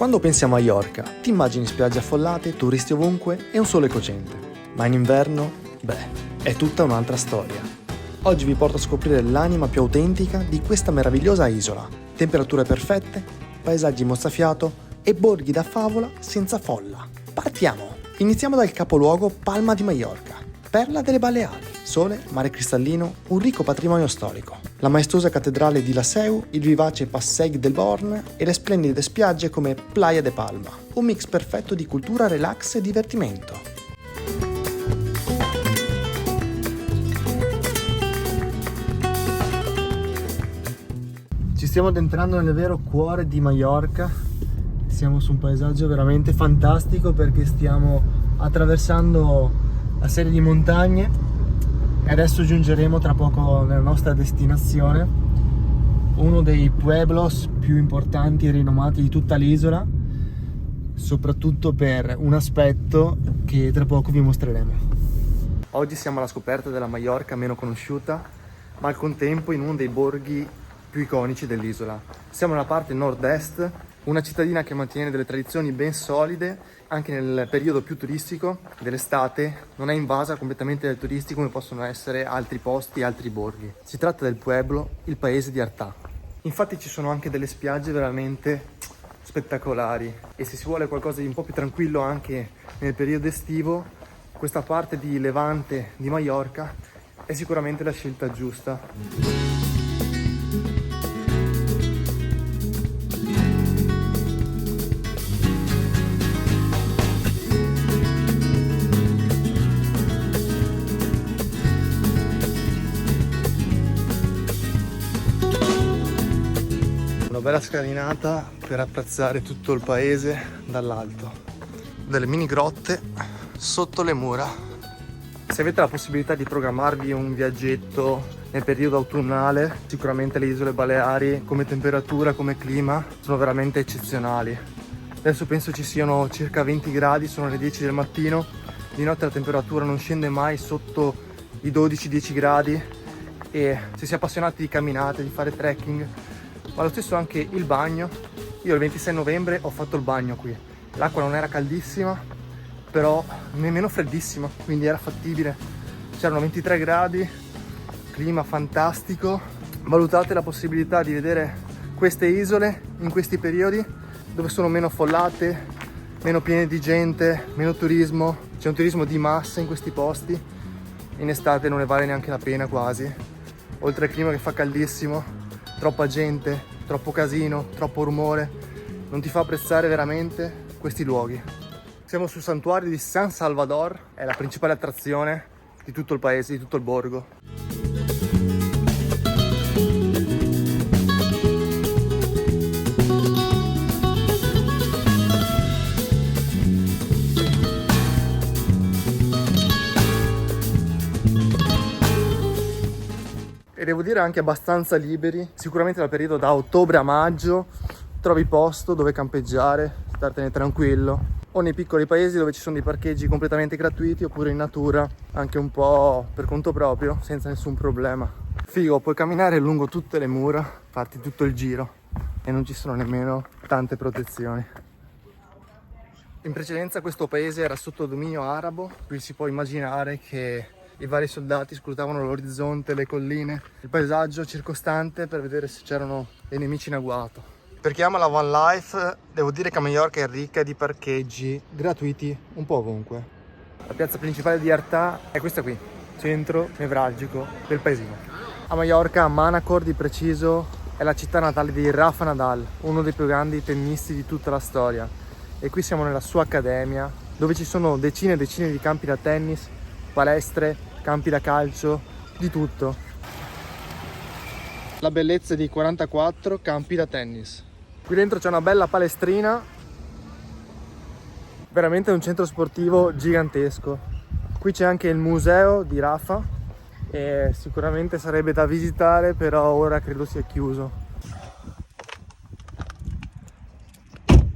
Quando pensi a Maiorca, ti immagini spiagge affollate, turisti ovunque e un sole cocente. Ma in inverno, è tutta un'altra storia. Oggi vi porto a scoprire l'anima più autentica di questa meravigliosa isola. Temperature perfette, paesaggi mozzafiato e borghi da favola senza folla. Partiamo! Iniziamo dal capoluogo Palma di Maiorca, perla delle Baleari. Sole, mare cristallino, un ricco patrimonio storico. La maestosa cattedrale di La Seu, il vivace Passeig del Born e le splendide spiagge come Playa de Palma. Un mix perfetto di cultura, relax e divertimento. Ci stiamo addentrando nel vero cuore di Maiorca. Siamo su un paesaggio veramente fantastico perché stiamo attraversando la serie di montagne e adesso giungeremo tra poco nella nostra destinazione, uno dei pueblos più importanti e rinomati di tutta l'isola, soprattutto per un aspetto che tra poco vi mostreremo. Oggi siamo alla scoperta della Maiorca meno conosciuta, ma al contempo in uno dei borghi più iconici dell'isola. Siamo nella parte nord-est, una cittadina che mantiene delle tradizioni ben solide anche nel periodo più turistico dell'estate, non è invasa completamente dai turisti come possono essere altri posti, altri borghi. Si tratta del pueblo, il paese di Artà. Infatti ci sono anche delle spiagge veramente spettacolari e se si vuole qualcosa di un po' più tranquillo anche nel periodo estivo, questa parte di Levante di Maiorca è sicuramente la scelta giusta. Una bella scalinata per apprezzare tutto il paese dall'alto. Delle mini grotte sotto le mura. Se avete la possibilità di programmarvi un viaggetto nel periodo autunnale, sicuramente le isole Baleari come temperatura, come clima, sono veramente eccezionali. Adesso penso ci siano circa 20 gradi, sono le 10 del mattino. Di notte la temperatura non scende mai sotto i 12-10 gradi e se si è appassionati di camminate, di fare trekking, ma lo stesso anche il bagno. Io il 26 novembre ho fatto il bagno qui, l'acqua non era caldissima però nemmeno freddissima, quindi era fattibile, c'erano 23 gradi, clima fantastico. Valutate la possibilità di vedere queste isole in questi periodi dove sono meno affollate, meno piene di gente, meno turismo, c'è un turismo di massa in questi posti, in estate non ne vale neanche la pena quasi, oltre al clima che fa caldissimo, troppa gente, troppo casino, troppo rumore, non ti fa apprezzare veramente questi luoghi. Siamo sul santuario di San Salvador, è la principale attrazione di tutto il paese, di tutto il borgo. E devo dire anche abbastanza liberi, sicuramente dal periodo da ottobre a maggio trovi posto dove campeggiare, startene tranquillo, o nei piccoli paesi dove ci sono dei parcheggi completamente gratuiti oppure in natura, anche un po' per conto proprio, senza nessun problema. Figo, puoi camminare lungo tutte le mura, farti tutto il giro e non ci sono nemmeno tante protezioni. In precedenza questo paese era sotto dominio arabo, qui si può immaginare che i vari soldati scrutavano l'orizzonte, le colline, il paesaggio circostante per vedere se c'erano dei nemici in agguato. Per chi ama la van life, devo dire che Maiorca è ricca di parcheggi gratuiti un po' ovunque. La piazza principale di Artà è questa qui, centro nevralgico del paesino. A Maiorca, Manacor di preciso, è la città natale di Rafa Nadal, uno dei più grandi tennisti di tutta la storia. E qui siamo nella sua accademia, dove ci sono decine e decine di campi da tennis, palestre, campi da calcio, di tutto. La bellezza di 44 campi da tennis. Qui dentro c'è una bella palestrina, veramente un centro sportivo gigantesco. Qui c'è anche il museo di Rafa e sicuramente sarebbe da visitare, però ora credo sia chiuso.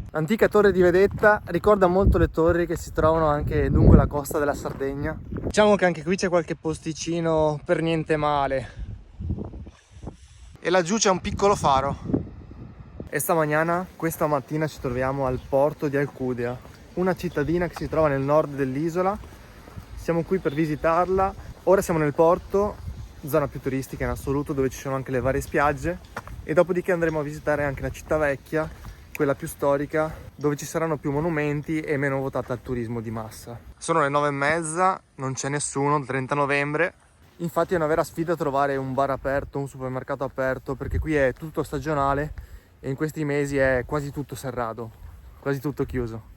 L'antica torre di vedetta ricorda molto le torri che si trovano anche lungo la costa della Sardegna. Diciamo che anche qui c'è qualche posticino per niente male. E laggiù c'è un piccolo faro. Questa mattina ci troviamo al porto di Alcudia, una cittadina che si trova nel nord dell'isola. Siamo qui per visitarla. Ora siamo nel porto, zona più turistica in assoluto, dove ci sono anche le varie spiagge, e dopodiché andremo a visitare anche la città vecchia, quella più storica, dove ci saranno più monumenti e meno votata al turismo di massa. Sono le 9:30, non c'è nessuno, il 30 novembre. Infatti è una vera sfida trovare un bar aperto, un supermercato aperto, perché qui è tutto stagionale e in questi mesi è quasi tutto serrato, quasi tutto chiuso.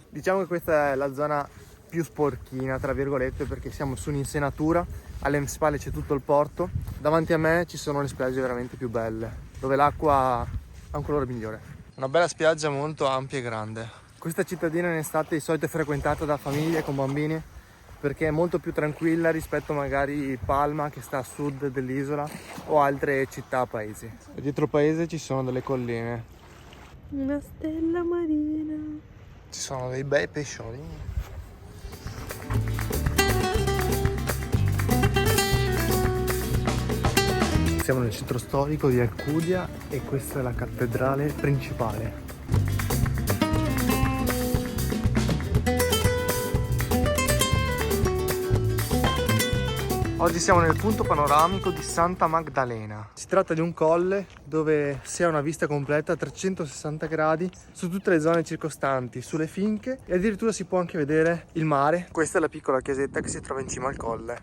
Diciamo che questa è la zona più sporchina, tra virgolette, perché siamo su un'insenatura, alle spalle c'è tutto il porto, davanti a me ci sono le spiagge veramente più belle, dove l'acqua ha un colore migliore. Una bella spiaggia molto ampia e grande. Questa cittadina in estate di solito è frequentata da famiglie con bambini, perché è molto più tranquilla rispetto magari Palma, che sta a sud dell'isola, o altre città paesi. E dietro il paese ci sono delle colline. Una stella marina. Ci sono dei bei pesciolini. Siamo nel centro storico di Alcudia e questa è la cattedrale principale. Oggi siamo nel punto panoramico di Santa Magdalena. Si tratta di un colle dove si ha una vista completa a 360 gradi su tutte le zone circostanti, sulle finche, e addirittura si può anche vedere il mare. Questa è la piccola chiesetta che si trova in cima al colle.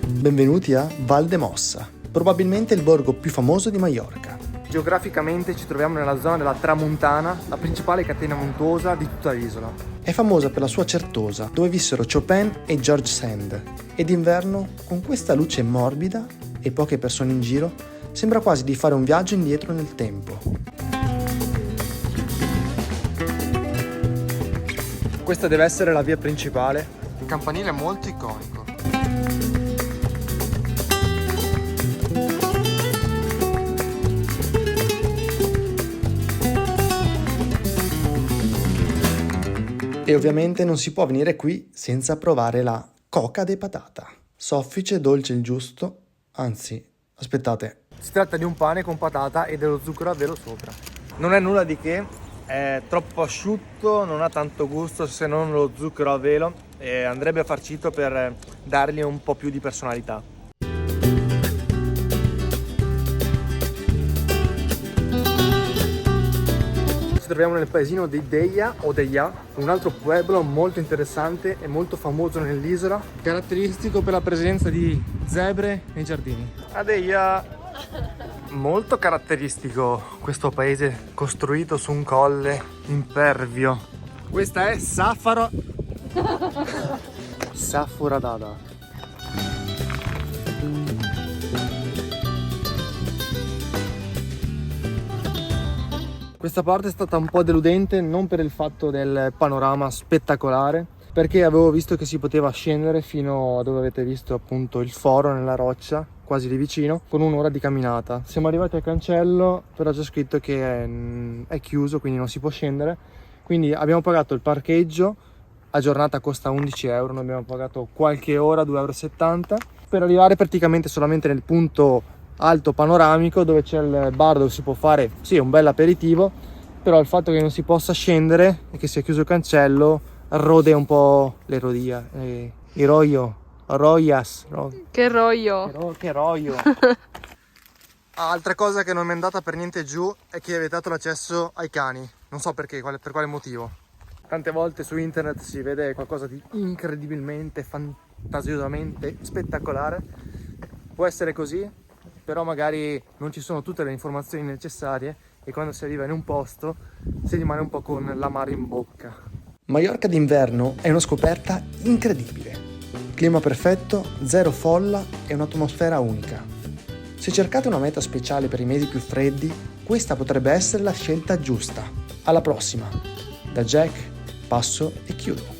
Benvenuti a Val de Mossa, probabilmente il borgo più famoso di Maiorca. Geograficamente ci troviamo nella zona della Tramuntana, la principale catena montuosa di tutta l'isola. È famosa per la sua certosa, dove vissero Chopin e George Sand. E d'inverno, con questa luce morbida e poche persone in giro, sembra quasi di fare un viaggio indietro nel tempo. Questa deve essere la via principale. Il campanile è molto iconico. E ovviamente non si può venire qui senza provare la coca de patata. Soffice, dolce il giusto, anzi, aspettate. Si tratta di un pane con patata e dello zucchero a velo sopra. Non è nulla di che, è troppo asciutto, non ha tanto gusto se non lo zucchero a velo, e andrebbe farcito per dargli un po' più di personalità. Ci troviamo nel paesino di Deia o Deia, un altro pueblo molto interessante e molto famoso nell'isola, caratteristico per la presenza di zebre nei giardini. A Deia, molto caratteristico questo paese costruito su un colle impervio. Questa è Safuradada. Questa parte è stata un po' deludente, non per il fatto del panorama spettacolare, perché avevo visto che si poteva scendere fino a dove avete visto appunto il foro nella roccia, quasi lì vicino, con un'ora di camminata. Siamo arrivati al cancello, però c'è scritto che è chiuso, quindi non si può scendere. Quindi abbiamo pagato il parcheggio, a giornata costa 11 euro, noi abbiamo pagato qualche ora, 2,70 euro, per arrivare praticamente solamente nel punto alto panoramico, dove c'è il bar dove si può fare sì un bel aperitivo, però il fatto che non si possa scendere e che sia chiuso il cancello rode un po' le rodia, il roias. Che roio. Che roio. Altra cosa che non mi è andata per niente giù è che è vietato l'accesso ai cani, non so perché, per quale motivo. Tante volte su internet si vede qualcosa di incredibilmente, fantasiosamente spettacolare. Può essere così, però magari non ci sono tutte le informazioni necessarie e quando si arriva in un posto si rimane un po' con l'amaro in bocca. Maiorca d'inverno è una scoperta incredibile. Clima perfetto, zero folla e un'atmosfera unica. Se cercate una meta speciale per i mesi più freddi, questa potrebbe essere la scelta giusta. Alla prossima! Da Jack, passo e chiudo.